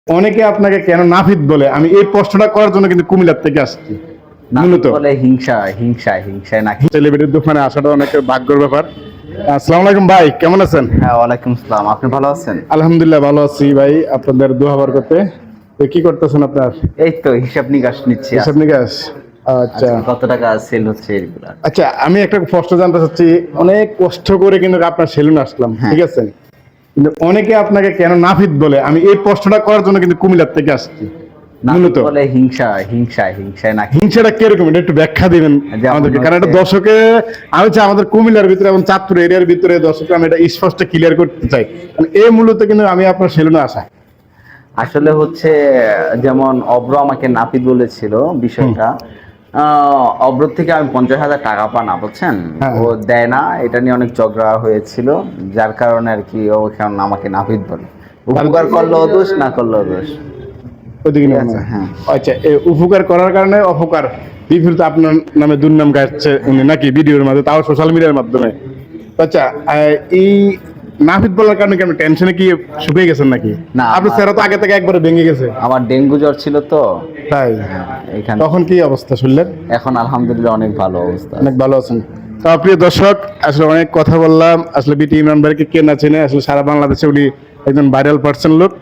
অনেকে আপনাকে কেন নাফিদ বলে, আমি এই প্রশ্নটা করার জন্য কিন্তু কুমিল্লার থেকে আসছি। মূলত বলে হিংসায় নাকি? সেলিব্রিটির দোকানে আসাটা অনেকের ভাগ্যের ব্যাপার। আসসালামু আলাইকুম ভাই, কেমন আছেন? হ্যাঁ, ওয়ালাইকুম আসসালাম। আপনি ভালো আছেন? আলহামদুলিল্লাহ ভালো আছি ভাই, আপনাদের দোয়া করতে। তো কি করতেছেন আপনার? এই তো হিসাব নিকাশ নিচ্ছি। হিসাব নিকাশ। আচ্ছা আজকে কত টাকা সেল হচ্ছে রেগুলার? আচ্ছা, আমি একটা প্রশ্ন জানতে চাচ্ছি। অনেক কষ্ট করে কিন্তু আপনার সেলুনে আসলাম, হ্যাঁ। ঠিক আছে, কিন্তু অনেকে আপনাকে কেন নাফিদ বলে, আমি এই প্রশ্নটা করার জন্য কিন্তু কুমিল্লার থেকে আসছি। মূলত বলে হিংসায় নাকি? হিংসাটা কিরকম, এটা একটু ব্যাখ্যা দিবেন যেমন আমাদেরকে, কারণ এটা হচ্ছে- দর্শকে আমি চাই আমাদের কুমিল্লার ভিতরে এবং চাঁদপুর এরিয়ার ভিতরে দর্শককে আমি এটা স্পষ্ট ক্লিয়ার করতে চাই, কারণ এই মূলত কিন্তু আমি আপনার সেলুনে আসা। আসলে হচ্ছে যেমন অব্র আমাকে নাপিত বলেছিল বিষয়টা। অব্র থেকে আমি 50,000 টাকা পানা, বুঝছেন? হ্যাঁ। ও দেয় না, এটা নিয়ে অনেক ঝগড়া হয়েছিল, যার কারণে আর কি ও এখন আমাকে নাপিত বলে। উপকার করলেও দোষ, না করলেও দোষ। ওইদিকে ঠিক নিয়ে আছে, না। হ্যাঁ। আচ্ছা, এই উপকার করার কারণে অপকার বিপরীত আপনার নামে দুর্নাম গাচ্ছে উনি নাকি ভিডিওর মাধ্যমে, তাও সোশ্যাল মিডিয়ার মাধ্যমে। আচ্ছা, এই নাফিদ বলার কারণে কি আপনি টেনশনে কি শুকিয়ে গেছেন নাকি? না, আপনার চেহারা তো আগে থেকে একবারে ভেঙে গেছে। আমার ডেঙ্গু জ্বর ছিল তো, তাই? এখানে তখন কি অবস্থা শুনলেন? এখন আলহামদুলিল্লাহ অনেক ভালো অবস্থা। অনেক ভালো আছেন। তো প্রিয় দর্শক, আসলে অনেক কথা বললাম। আসলে বিটি ইমরান ভাইকে কে না চেনে, আসলে সারা বাংলাদেশে উনি একজন ভাইরাল পার্সন লোক।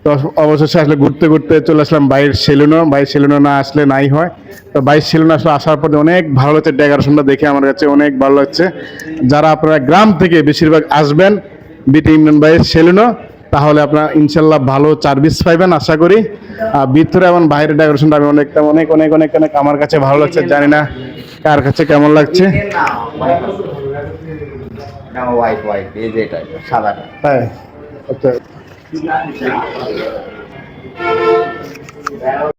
তো অবশেষে আসলে ঘুরতে ঘুরতে চলে আসলাম বাইরের সেলুনে। বাইরের সেলুনে না আসলে নাই হয়। তো বাইরের সেলুনে আসলে আসার পরে অনেক ভালো লাগছে, ডেকোরেশনটা দেখে আমার কাছে অনেক ভালো লাগছে। যারা আপনারা গ্রাম থেকে বেশিরভাগ আসবেন বিটি ইমরান ভাইয়ের সেলুনে, তাহলে আপনারা ইনশাল্লাহ ভালো সার্ভিস পাইবেন আশা করি। ভিতরে এবং বাইরের ডেকোরেশনটা আমি অনেক অনেক অনেক অনেক অনেক আমার কাছে ভালো লাগছে, জানি না কার কাছে কেমন লাগছে। হোয়াইট এই যে এটা সাদাটা। হ্যাঁ, আচ্ছা।